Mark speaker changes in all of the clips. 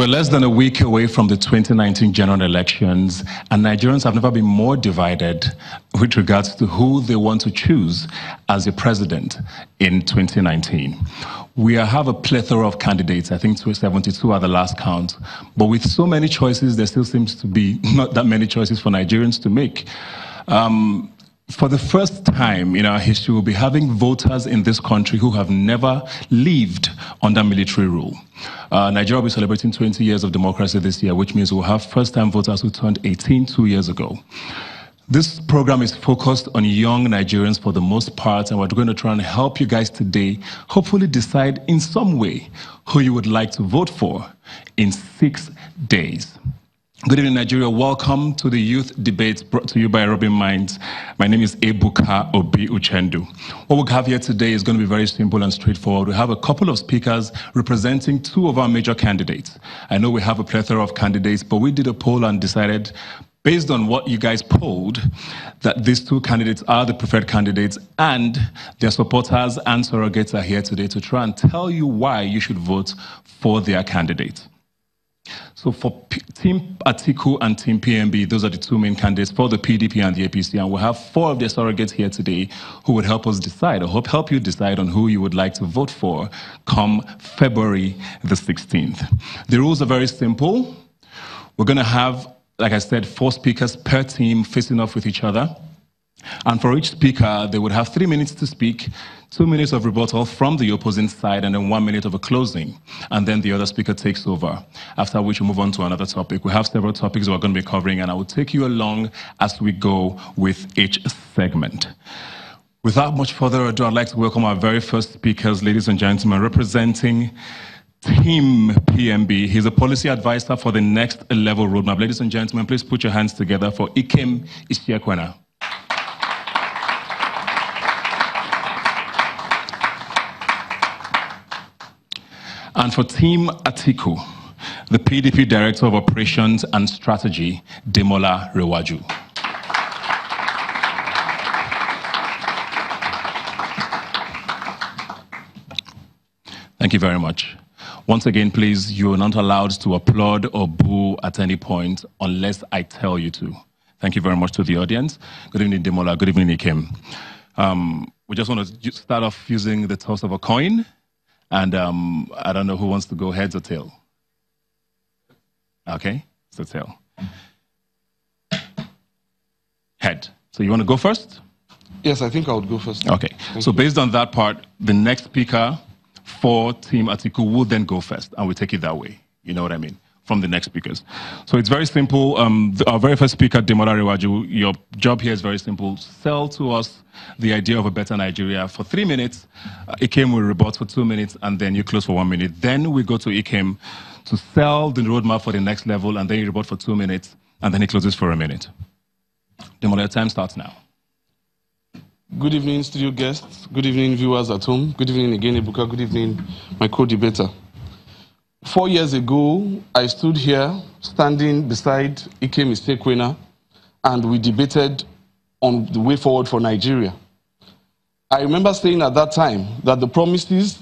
Speaker 1: We're less than a week away from the 2019 general elections, and Nigerians have never been more divided with regards to who they want to choose as a president in 2019. We have a plethora of candidates, I think 72 at the last count, but with so many choices, there still seems to be not that many choices for Nigerians to make. For the first time in our history, we'll be having voters in this country who have never lived under military rule. Nigeria will be celebrating 20 years of democracy this year, which means we'll have first-time voters who turned 18 2 years ago. This program is focused on young Nigerians for the most part, and we're going to try and help you guys today hopefully decide in some way who you would like to vote for in 6 days. Good evening, Nigeria. Welcome to the Youth Debates brought to you by Robin Minds. My name is Ebuka Obi Uchendu. What we have here today is going to be very simple and straightforward. We have a couple of speakers representing two of our major candidates. I know we have a plethora of candidates, but we did a poll and decided, based on what you guys polled, that these two candidates are the preferred candidates, and their supporters and surrogates are here today to try and tell you why you should vote for their candidates. So for Team Atiku and Team PMB, those are the two main candidates for the PDP and the APC, and we'll have four of their surrogates here today who would help us decide, or help you decide on who you would like to vote for come February the 16th. The rules are very simple. We're going to have, like I said, 4 speakers per team facing off with each other. And for each speaker, they would have 3 minutes to speak, 2 minutes of rebuttal from the opposing side, and then 1 minute of a closing. And then the other speaker takes over, after which we move on to another topic. We have several topics we're going to be covering, and I will take you along as we go with each segment. Without much further ado, I'd like to welcome our very first speakers, ladies and gentlemen, representing Team PMB. He's a policy advisor for the Next Level Roadmap. Ladies and gentlemen, please put your hands together for Ikem Isiekwena. And for Team Atiku, the PDP Director of Operations and Strategy, Demola Rewaju. Thank you very much. Once again, please, you are not allowed to applaud or boo at any point unless I tell you to. Thank you very much to the audience. Good evening, Demola. Good evening, Ikem. We just want to start off using the toss of a coin. And I don't know who wants to go, heads or tail. Okay, so tail. Head. So you want to go first?
Speaker 2: Yes, I think I would go first.
Speaker 1: Okay, so based on that part, the next speaker for Team Atiku will then go first, and we take it that way. You know what I mean? From the next speakers. So it's very simple. Our very first speaker, Demola Rewaju, your job here is very simple. Sell to us the idea of a better Nigeria for 3 minutes. Ikem will rebut for 2 minutes, and then you close for 1 minute. Then we go to Ikem to sell the roadmap for the next level, and then you rebut for 2 minutes, and then he closes for 1 minute. Demola, your time starts now.
Speaker 2: Good evening, studio guests. Good evening, viewers at home. Good evening again, Ebuka. Good evening, my co-debater. 4 years ago, I stood here, standing beside Ikem Isiekwena, and we debated on the way forward for Nigeria. I remember saying at that time that the promises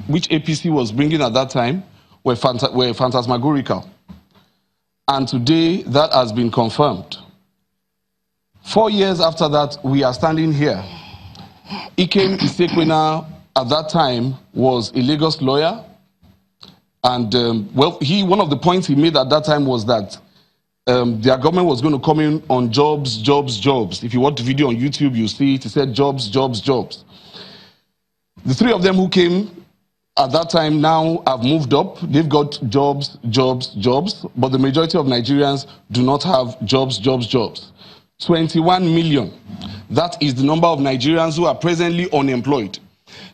Speaker 2: which APC was bringing at that time were phantasmagorical. And today, that has been confirmed. 4 years after that, we are standing here. Ikem Isiekwena, at that time, was a Lagos lawyer. And, well, one of the points he made at that time was that their government was going to come in on jobs, jobs, jobs. If you watch the video on YouTube, you see it. It said jobs, jobs, jobs. The 3 of them who came at that time now have moved up. They've got jobs, jobs, jobs. But the majority of Nigerians do not have jobs, jobs, jobs. 21 million. That is the number of Nigerians who are presently unemployed.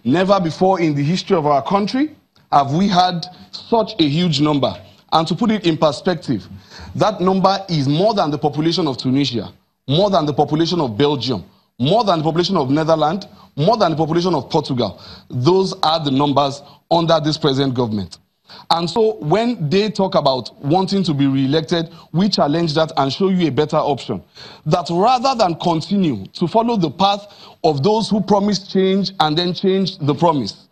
Speaker 2: Never before in the history of our country have we had such a huge number. And to put it in perspective, that number is more than the population of Tunisia, more than the population of Belgium, more than the population of Netherlands, more than the population of Portugal. Those are the numbers under this present government. And so when they talk about wanting to be re-elected, we challenge that and show you a better option. That rather than continue to follow the path of those who promised change and then changed the promise,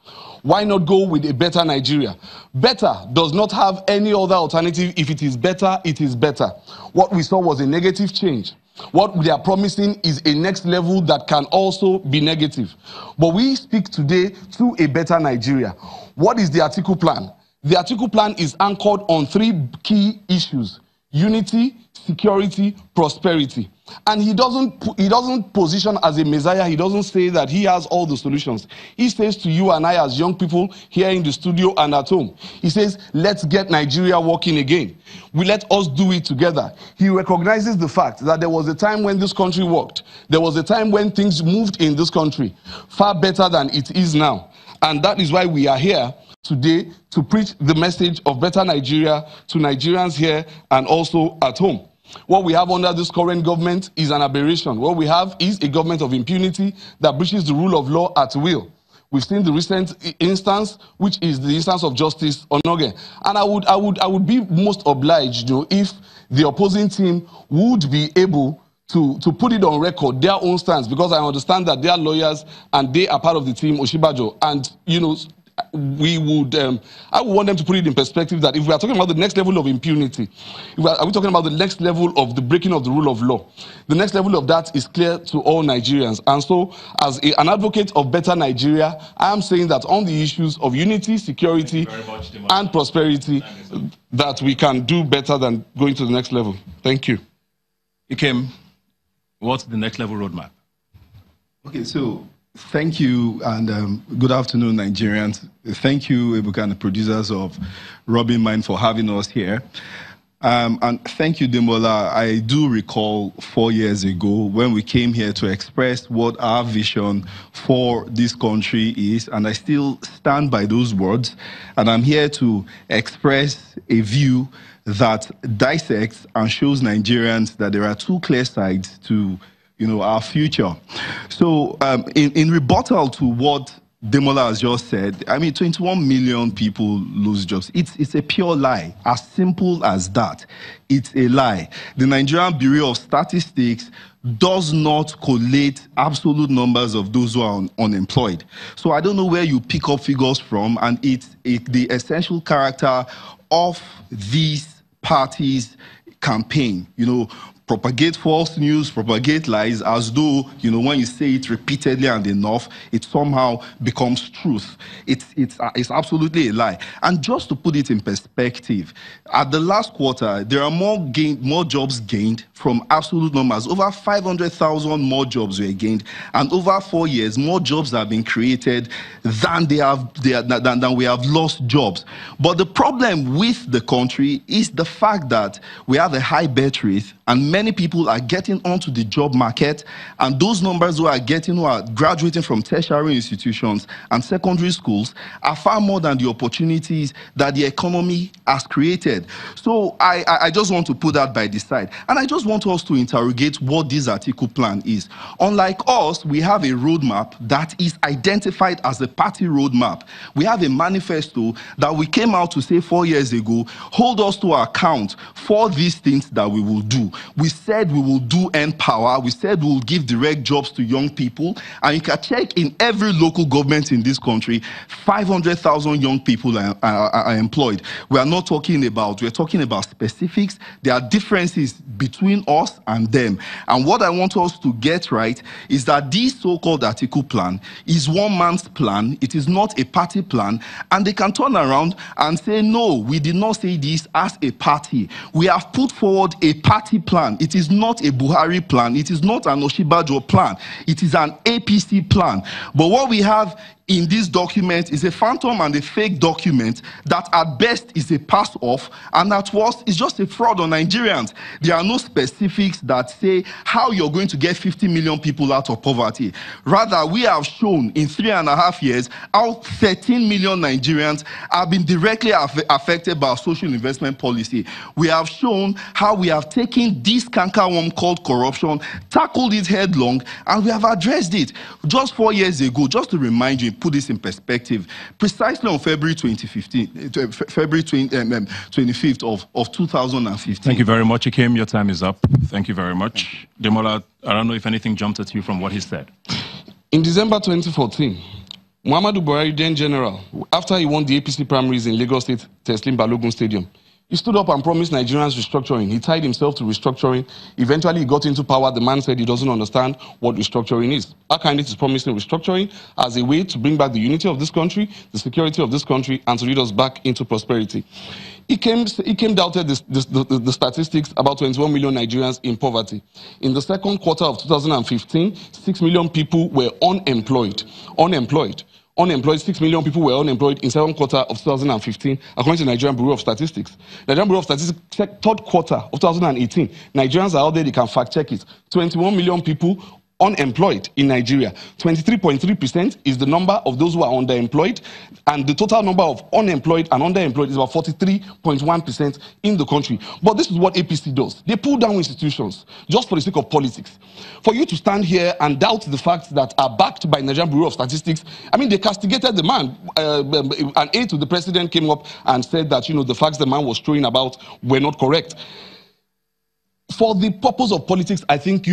Speaker 2: Why not go with a better Nigeria? Better does not have any other alternative. If it is better, it is better. What we saw was a negative change. What they are promising is a next level that can also be negative. But we speak today to a better Nigeria. What is the Atiku plan? The Atiku plan is anchored on 3 key issues: unity, security, prosperity. And he doesn't position as a messiah. He doesn't say that he has all the solutions. He says to you and I as young people here in the studio and at home, he says, let's get Nigeria working again. Let us do it together. He recognizes the fact that there was a time when this country worked. There was a time when things moved in this country far better than it is now. And that is why we are here today to preach the message of better Nigeria to Nigerians here and also at home. What we have under this current government is an aberration. What we have is a government of impunity that breaches the rule of law at will. We've seen the recent instance, which is the instance of Justice Onoge. And I would be most obliged, if the opposing team would be able to put it on record, their own stance, because I understand that they are lawyers and they are part of the team Oshibajo. And, we would, I would want them to put it in perspective that if we are talking about the next level of impunity, are we talking about the next level of the breaking of the rule of law? The next level of that is clear to all Nigerians. And so, as an advocate of better Nigeria, I am saying that on the issues of unity, security, and prosperity, that we can do better than going to the next level. Thank you.
Speaker 1: Ikem, what's the next level roadmap?
Speaker 3: Okay, so thank you, and good afternoon, Nigerians. Thank you, Ebuka, and the producers of Rubbing Mind for having us here. And thank you, Demola. I do recall 4 years ago when we came here to express what our vision for this country is, and I still stand by those words. And I'm here to express a view that dissects and shows Nigerians that there are 2 clear sides to our future. So in rebuttal to what Demola has just said, I mean, 21 million people lose jobs. It's a pure lie, as simple as that. It's a lie. The Nigerian Bureau of Statistics does not collate absolute numbers of those who are unemployed. So I don't know where you pick up figures from, and it's the essential character of these parties' campaign, propagate false news, propagate lies, as though, when you say it repeatedly and enough, it somehow becomes truth. It's absolutely a lie. And just to put it in perspective, at the last quarter, there are more jobs gained from absolute numbers. Over 500,000 more jobs were gained, and over 4 years, more jobs have been created than we have lost jobs. But the problem with the country is the fact that we have a high birth rate, and many people are getting onto the job market, and those numbers who are graduating from tertiary institutions and secondary schools are far more than the opportunities that the economy has created. So I just want to put that by the side, and I just want us to interrogate what this Atiku plan is. Unlike us, we have a roadmap that is identified as a party roadmap. We have a manifesto that we came out to say 4 years ago, hold us to account for these things that we will do. We said we will do Empower. We said we will give direct jobs to young people. And you can check in every local government in this country, 500,000 young people are employed. We're talking about specifics. There are differences between us and them. And what I want us to get right is that this so-called Atiku plan is one man's plan. It is not a party plan. And they can turn around and say, no, we did not say this as a party. We have put forward a party plan. It is not a Buhari plan. It is not an Oshibajo plan. It is an APC plan. But what we have in this document is a phantom and a fake document that at best is a pass-off, and at worst is just a fraud on Nigerians. There are no specifics that say how you're going to get 50 million people out of poverty. Rather, we have shown in 3.5 years how 13 million Nigerians have been directly affected by our social investment policy. We have shown how we have taken this cankerworm called corruption, tackled it headlong, and we have addressed it. Just 4 years ago, just to remind you, put this in perspective, precisely on February 25th of 2015.
Speaker 1: Thank you very much, Ikem. Your time is up. Thank you very much. Demola, I don't know if anything jumped at you from what he said.
Speaker 2: In December 2014, Muhammadu Buhari, then general, after he won the APC primaries in Lagos State, Teslim Balogun Stadium, he stood up and promised Nigerians restructuring. He tied himself to restructuring. Eventually, he got into power. The man said he doesn't understand what restructuring is. Our candidate is promising restructuring as a way to bring back the unity of this country, the security of this country, and to lead us back into prosperity. He came doubted the statistics about 21 million Nigerians in poverty. In the second quarter of 2015, 6 million people were unemployed. 6 million people were unemployed in second quarter of 2015, according to Nigerian Bureau of Statistics. Nigerian Bureau of Statistics, third quarter of 2018, Nigerians are out there, they can fact check it. 21 million people unemployed in Nigeria. 23.3% is the number of those who are underemployed, and the total number of unemployed and underemployed is about 43.1% in the country. But this is what APC does. They pull down institutions just for the sake of politics. For you to stand here and doubt the facts that are backed by Nigerian Bureau of Statistics, I mean, they castigated the man. An aide to the president came up and said that, the facts the man was throwing about were not correct. For the purpose of politics, I think,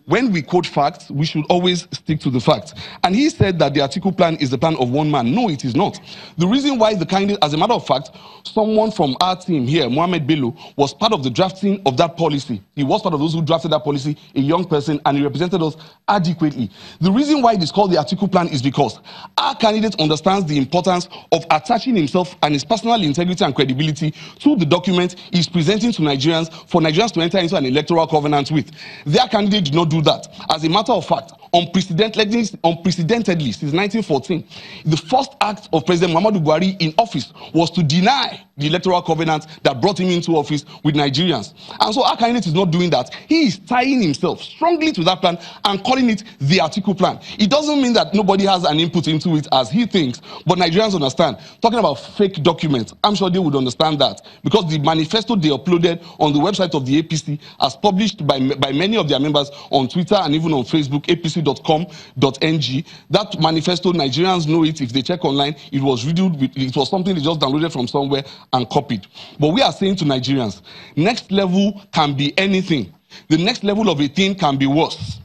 Speaker 2: when we quote facts, we should always stick to the facts. And he said that the Atiku plan is the plan of one man. No, it is not. The reason why as a matter of fact, someone from our team here, Mohammed Bello, was part of the drafting of that policy. He was part of those who drafted that policy, a young person, and he represented us adequately. The reason why it is called the Atiku plan is because our candidate understands the importance of attaching himself and his personal integrity and credibility to the document he's presenting to Nigerians for Nigerians to enter into an electoral covenant with. Their candidate did not do that. As a matter of fact, unprecedentedly since 1914, the first act of President Muhammadu Buhari in office was to deny the electoral covenant that brought him into office with Nigerians. And so our candidate is not doing that. He is tying himself strongly to that plan and calling it the Atiku plan. It doesn't mean that nobody has an input into it as he thinks, but Nigerians understand. Talking about fake documents, I'm sure they would understand that, because the manifesto they uploaded on the website of the APC, as published by many of their members on Twitter and even on Facebook, apc.com.ng, that manifesto, Nigerians know it. If they check online, it was riddled with, it was something they just downloaded from somewhere and copied. But we are saying to Nigerians, next level can be anything. The next level of a thing can be worse.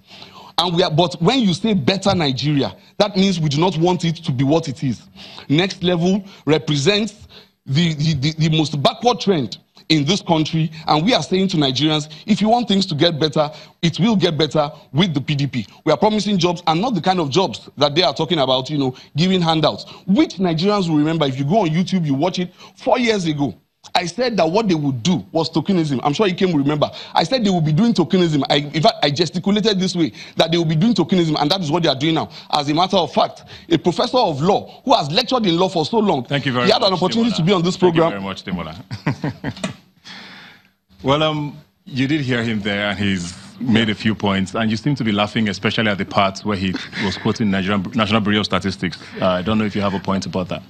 Speaker 2: But when you say better Nigeria, that means we do not want it to be what it is. Next level represents the most backward trend in this country, and we are saying to Nigerians, if you want things to get better, it will get better with the PDP. We are promising jobs, and not the kind of jobs that they are talking about, giving handouts, which Nigerians will remember. If you go on YouTube, you watch it. 4 years ago, I said that what they would do was tokenism. I'm sure Ikem will remember. I said they will be doing tokenism. In fact, I gesticulated this way, that they will be doing tokenism, and that is what they are doing now. As a matter of fact, a professor of law who has lectured in law for so long,
Speaker 1: thank you very
Speaker 2: he had an opportunity to be on this program.
Speaker 1: Thank you very much, Demola. Well, you did hear him there, and he's made a few points, and you seem to be laughing, especially at the part where he was quoting National Bureau of Statistics. I don't know if you have a point about that.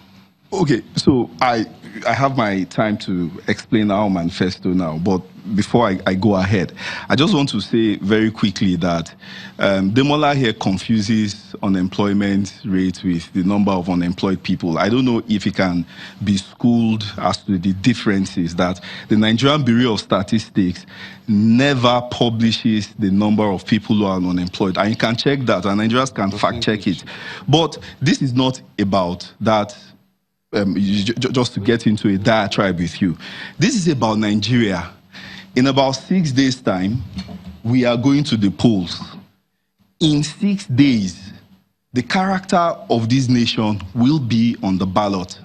Speaker 3: Okay, so I have my time to explain our manifesto now, but before I go ahead, I just want to say very quickly that Demola here confuses unemployment rate with the number of unemployed people. I don't know if he can be schooled as to the differences, that the Nigerian Bureau of Statistics never publishes the number of people who are unemployed. And you can check that, and Nigerians can fact check it. But this is not about that. Just to get into a diatribe with you, this is about Nigeria. In about 6 days' time, we are going to the polls. In 6 days, the character of this nation will be on the ballot.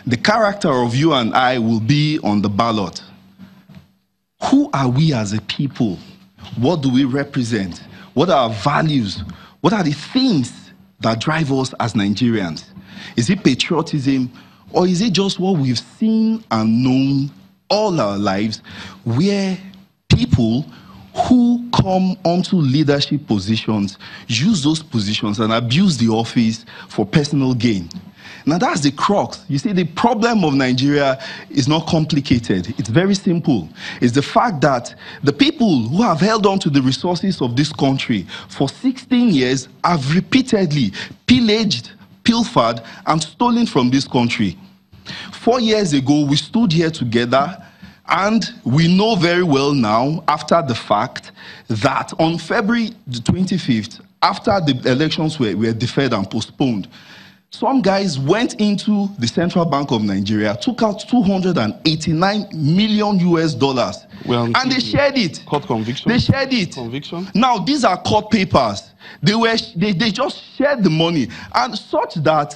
Speaker 3: The character of you and I will be on the ballot. Who are we as a people? What do we represent? What are our values? What are the things that drive us as Nigerians? Is it patriotism, or is it just what we've seen and known all our lives, where people who come onto leadership positions use those positions and abuse the office for personal gain? Now that's the crux. You see, the problem of Nigeria is not complicated. It's very simple. It's the fact that the people who have held on to the resources of this country for 16 years have repeatedly pillaged, pilfered, and stolen from this country. 4 years ago, we stood here together, and we know very well now, after the fact, that on February the 25th, after the elections were deferred and postponed, Some guys went into the Central Bank of Nigeria, took out $289 million US,
Speaker 2: well,
Speaker 3: and they shared it.
Speaker 2: Court conviction.
Speaker 3: They shared it.
Speaker 2: Conviction.
Speaker 3: Now these are court papers. They just shared the money, and such that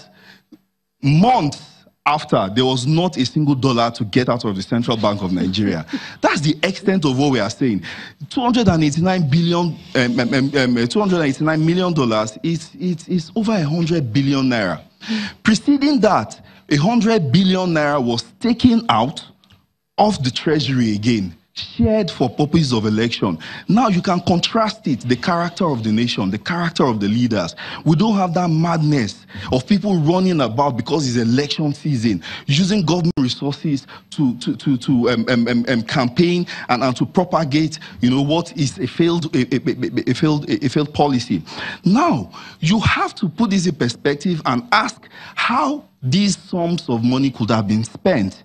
Speaker 3: months after, there was not a single dollar to get out of the Central Bank of Nigeria. That's the extent of what we are saying. $289 million is over 100 billion naira. Preceding that, 100 billion naira was taken out of the treasury again, shared for purposes of election. Now you can contrast it, the character of the nation, the character of the leaders. We don't have that madness of people running about because it's election season, using government resources to campaign and to propagate, what is a failed policy. Now you have to put this in perspective and ask how these sums of money could have been spent.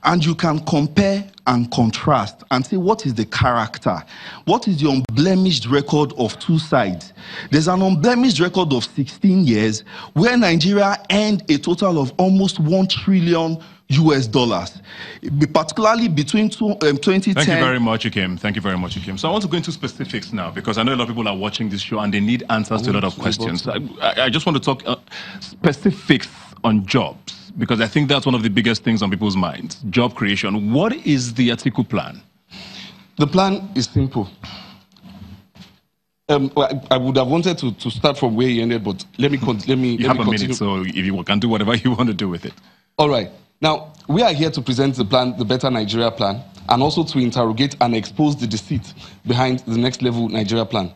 Speaker 3: And you can compare and contrast and say, what is the character? What is the unblemished record of two sides? There's an unblemished record of 16 years where Nigeria earned a total of almost $1 trillion US, particularly between 2010.
Speaker 1: Thank you very much, Ikem. Thank you very much, Ikem. So I want to go into specifics now, because I know a lot of people are watching this show and they need answers to a lot of questions. I just want to talk specifics on jobs, because I think that's one of the biggest things on people's minds. Job creation. What is the Atiku plan?
Speaker 2: The plan is simple. I would have wanted to start from where he ended, but let me continue.
Speaker 1: You have a minute, so if you can do whatever you want to do with it.
Speaker 2: All right. Now, we are here to present the plan, the Better Nigeria plan, and also to interrogate and expose the deceit behind the Next Level Nigeria plan.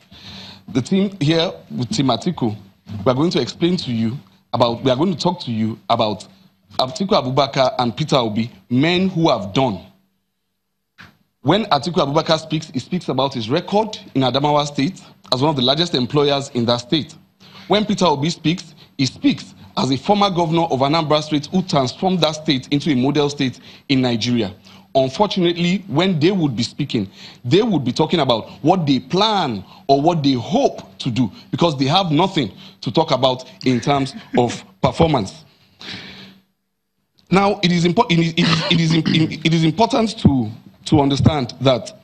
Speaker 2: The team here with Team Atiku, we are going to explain to you about, we are going to talk to you about Atiku Abubakar and Peter Obi, men who have done. When Atiku Abubakar speaks, he speaks about his record in Adamawa State as one of the largest employers in that state. When Peter Obi speaks, he speaks as a former governor of Anambra State who transformed that state into a model state in Nigeria. Unfortunately, when they would be speaking, they would be talking about what they plan or what they hope to do, because they have nothing to talk about in terms of performance. Now, it is important to understand that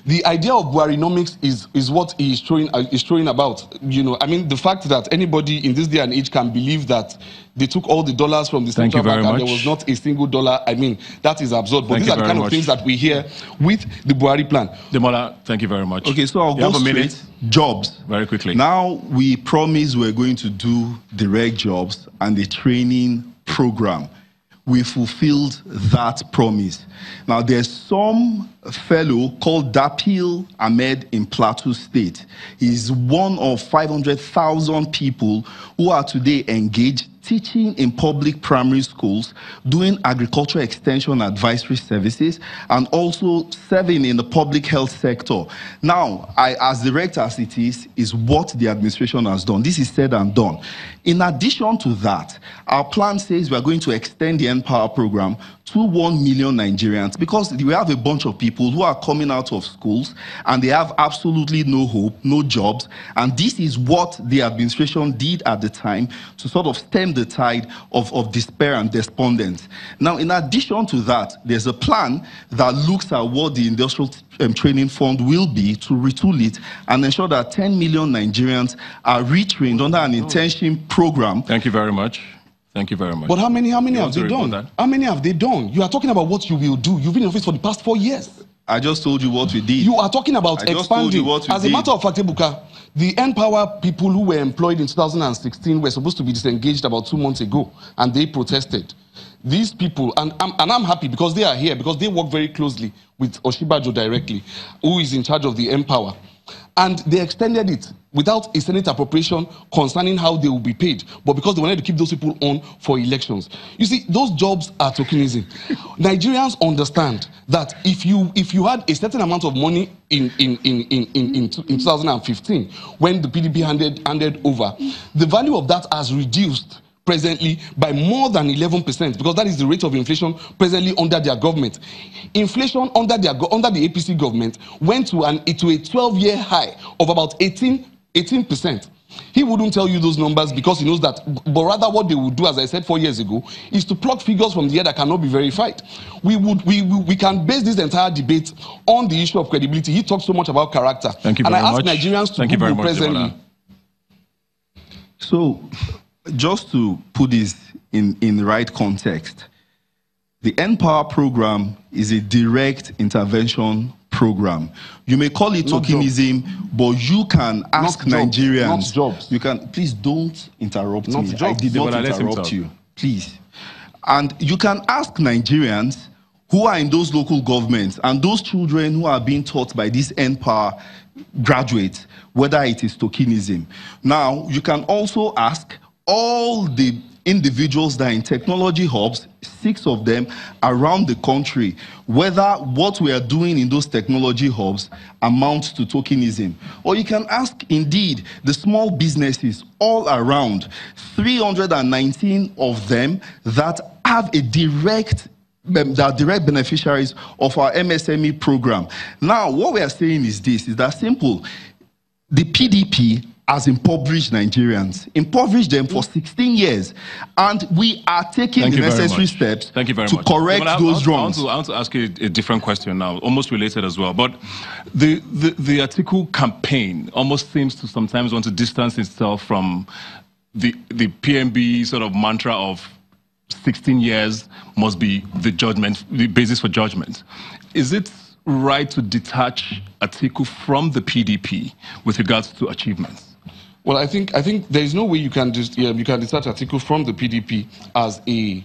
Speaker 2: the idea of Buharinomics is what he is throwing about. I mean, the fact that anybody in this day and age can believe that they took all the dollars from the central bank and there was not a single dollar, I mean, that is absurd. But these are the kind of things that we hear with the Buhari plan.
Speaker 1: Demola, thank you very much.
Speaker 3: Okay, so I'll go straight. Jobs.
Speaker 1: Very quickly.
Speaker 3: Now, we promised we're going to do direct jobs and the training program. We fulfilled that promise. Now, there's some fellow called Dapil Ahmed in Plateau State. He's one of 500,000 people who are today engaged teaching in public primary schools, doing agriculture extension advisory services, and also serving in the public health sector. Now, as direct as it is what the administration has done. This is said and done. In addition to that, our plan says we are going to extend the Empower program to 1 million Nigerians, because we have a bunch of people who are coming out of schools and they have absolutely no hope, no jobs. And this is what the administration did at the time to sort of stem the tide of despair and despondence. Now, in addition to that, there's a plan that looks at what the Industrial Training Fund will be to retool it and ensure that 10 million Nigerians are retrained under an internship program.
Speaker 1: Thank you very much. Thank you very much.
Speaker 2: But how many have they done? How many have they done? You are talking about what you will do. You've been in office for the past 4 years.
Speaker 3: I just told you what we did.
Speaker 2: You are talking about expanding. As a matter of fact, Ebuka, the Empower people who were employed in 2016 were supposed to be disengaged about 2 months ago, and they protested. These people, and I'm happy because they are here, because they work very closely with Oshibajo directly, who is in charge of the Empower. And they extended it without a Senate appropriation concerning how they will be paid, but because they wanted to keep those people on for elections. You see, those jobs are tokenism. Nigerians understand that if you had a certain amount of money in 2015, when the PDP handed over, the value of that has reduced presently by more than 11%, because that is the rate of inflation presently under their government. Inflation under the APC government went to a 12-year high of about 18%. He wouldn't tell you those numbers because he knows that, but rather what they would do, as I said 4 years ago, is to plug figures from the air that cannot be verified. We can base this entire debate on the issue of credibility. He talks so much about character.
Speaker 1: Thank you very much.
Speaker 2: And I ask Nigerians to Google presently.
Speaker 3: So, just to put this in the right context, the N-Power program is a direct intervention program. You may call it tokenism, but you can ask Nigerians.
Speaker 2: Not jobs.
Speaker 3: You can, please don't interrupt me.
Speaker 2: Jobs.
Speaker 3: I did not interrupt you. Please. And you can ask Nigerians who are in those local governments and those children who are being taught by this N-Power graduates whether it is tokenism. Now, you can also ask all the individuals that are in technology hubs, 6 of them around the country, whether what we are doing in those technology hubs amounts to tokenism. Or you can ask, indeed, the small businesses all around, 319 of them that have a direct beneficiaries of our MSME program. Now, what we are saying is this, is that simple. The PDP has impoverished Nigerians, impoverished them for 16 years, and we are taking the necessary steps to correct those wrongs.
Speaker 1: I want to ask you a different question now, almost related as well. But the Atiku campaign almost seems to sometimes want to distance itself from the PMB sort of mantra of 16 years must be the basis for judgment. Is it right to detach Atiku from the PDP with regards to achievements?
Speaker 2: Well, I think there is no way you can just you can detach Atiku from the PDP as a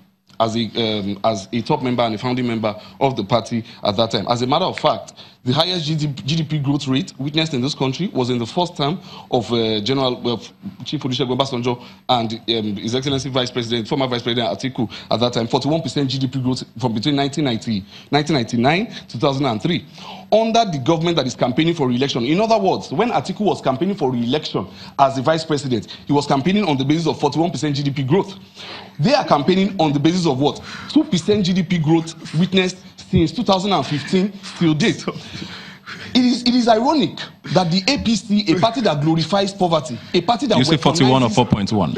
Speaker 2: top member and a founding member of the party at that time. As a matter of fact, the highest GDP growth rate witnessed in this country was in the first term of Chief Olusegun Obasanjo and His Excellency former Vice President Atiku at that time, 41% GDP growth from between 1999 to 2003. Under the government that is campaigning for re-election. In other words, when Atiku was campaigning for re-election as the Vice President, he was campaigning on the basis of 41% GDP growth. They are campaigning on the basis of what? 2% GDP growth witnessed since 2015 till date. It is ironic that the APC, a party that glorifies poverty, a party that...
Speaker 1: You say 41 or 4.1?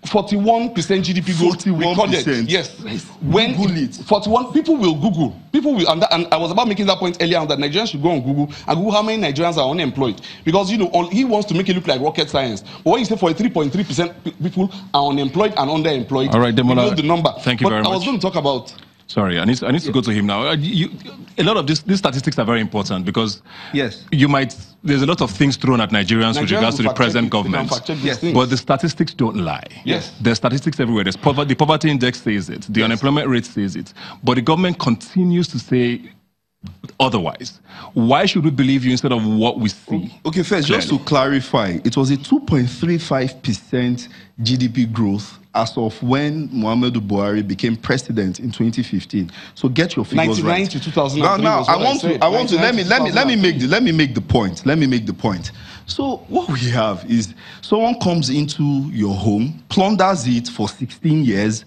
Speaker 2: 41% GDP growth recorded. Yes. When Google it. 41, people will Google. And I was about making that point earlier on that Nigerians should go on Google and Google how many Nigerians are unemployed. Because, you know, he wants to make it look like rocket science. But when you say 43.3% people are unemployed and underemployed,
Speaker 1: all right, Demola,
Speaker 2: you know the number.
Speaker 1: Thank you very much.
Speaker 2: I was going to talk about...
Speaker 1: Sorry, I need to go to him now. A lot of these statistics are very important because
Speaker 3: there's
Speaker 1: a lot of things thrown at Nigerians with regards to the present government. But the statistics don't lie.
Speaker 2: Yes.
Speaker 1: There's statistics everywhere. The poverty index says it. The unemployment rate says it. But the government continues to say otherwise. Why should we believe you instead of what we see?
Speaker 3: Okay, first, just to clarify, it was a 2.35% GDP growth as of when Muhammadu Buhari became president in 2015. So get your figures
Speaker 2: 99
Speaker 3: right.
Speaker 2: to 2003.
Speaker 3: Now let me make the point. So what we have is someone comes into your home, plunders it for 16 years,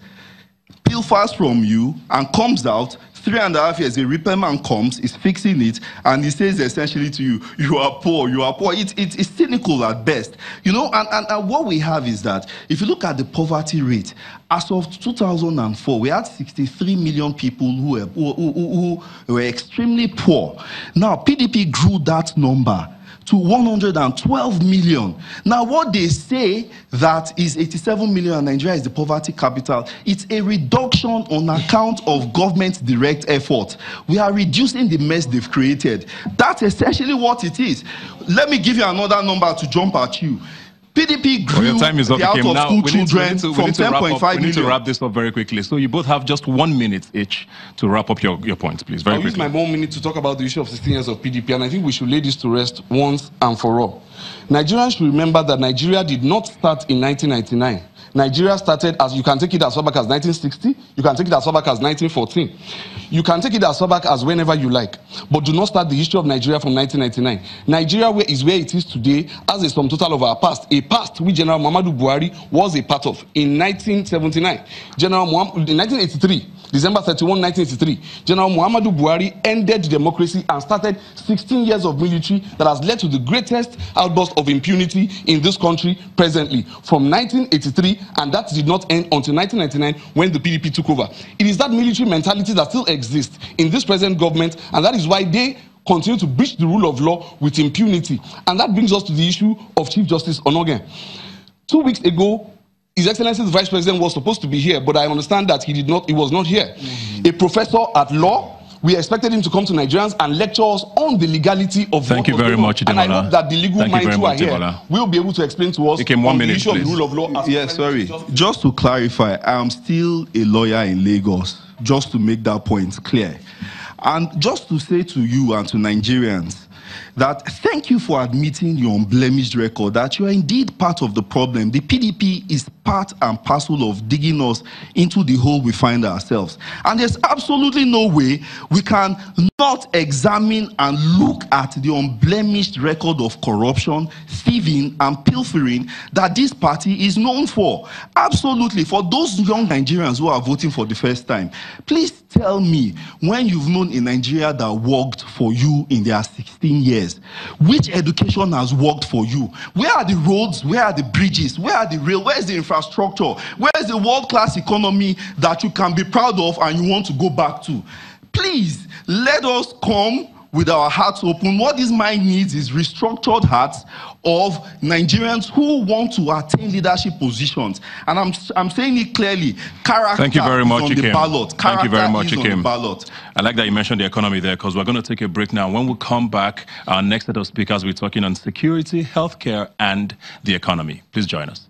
Speaker 3: pilfers from you, and comes out 3.5 years. A repairman comes, is fixing it, and he says essentially to you, you are poor, you are poor. It's cynical at best. You know, and what we have is that if you look at the poverty rate, as of 2004, we had 63 million people who were extremely poor. Now, PDP grew that number to 112 million. Now, what they say that is 87 million and Nigeria is the poverty capital, it's a reduction on account of government direct effort. We are reducing the mess they've created. That's essentially what it is. Let me give you another number to jump at you. PDP grew the out-of-school children from 10.5 million.
Speaker 1: We need to wrap this up very quickly. So you both have just 1 minute each to wrap up your points, please. Very quickly.
Speaker 2: I'll use my 1 minute to talk about the issue of 16 years of PDP, and I think we should lay this to rest once and for all. Nigerians should remember that Nigeria did not start in 1999. Nigeria started as, you can take it as far back as 1960, you can take it as far back as 1914. You can take it as far back as whenever you like, but do not start the history of Nigeria from 1999. Nigeria is where it is today as a sum total of our past, a past which General Muhammadu Buhari was a part of. In 1979, in 1983, December 31, 1983, General Muhammadu Buhari ended democracy and started 16 years of military that has led to the greatest outburst of impunity in this country presently from 1983, and that did not end until 1999 when the PDP took over. It is that military mentality that still exists in this present government, and that is why they continue to breach the rule of law with impunity. And that brings us to the issue of Chief Justice Onogen. 2 weeks ago, His Excellency the Vice President was supposed to be here, but I understand that he was not here. A professor at law, we expected him to come to Nigerians and lecture us on the legality of
Speaker 1: Thank you very much,
Speaker 2: and I hope that the legal minds who are here will be able to explain to us on the issue of the rule of law.
Speaker 3: Yes, sorry. Just to clarify, I'm still a lawyer in Lagos, just to make that point clear. And just to say to you and to Nigerians that thank you for admitting your unblemished record, that you are indeed part of the problem. The PDP is part and parcel of digging us into the hole we find ourselves. And there's absolutely no way we can not examine and look at the unblemished record of corruption, thieving, and pilfering that this party is known for. Absolutely. For those young Nigerians who are voting for the first time, please tell me when you've known a Nigeria that worked for you in their 16 years. Which education has worked for you? Where are the roads? Where are the bridges? Where are the rail? Where is the infrastructure? Where is the world-class economy that you can be proud of and you want to go back to? Please, let us come with our hearts open. What this mind needs is restructured hearts of Nigerians who want to attain leadership positions. And I'm saying it clearly. Character
Speaker 1: Thank you very much,
Speaker 3: is on the ballot.
Speaker 1: Thank you very much,
Speaker 3: on the ballot.
Speaker 1: I like that you mentioned the economy there, because we're going to take a break now. When we come back, our next set of speakers will be talking on security, healthcare, and the economy. Please join us.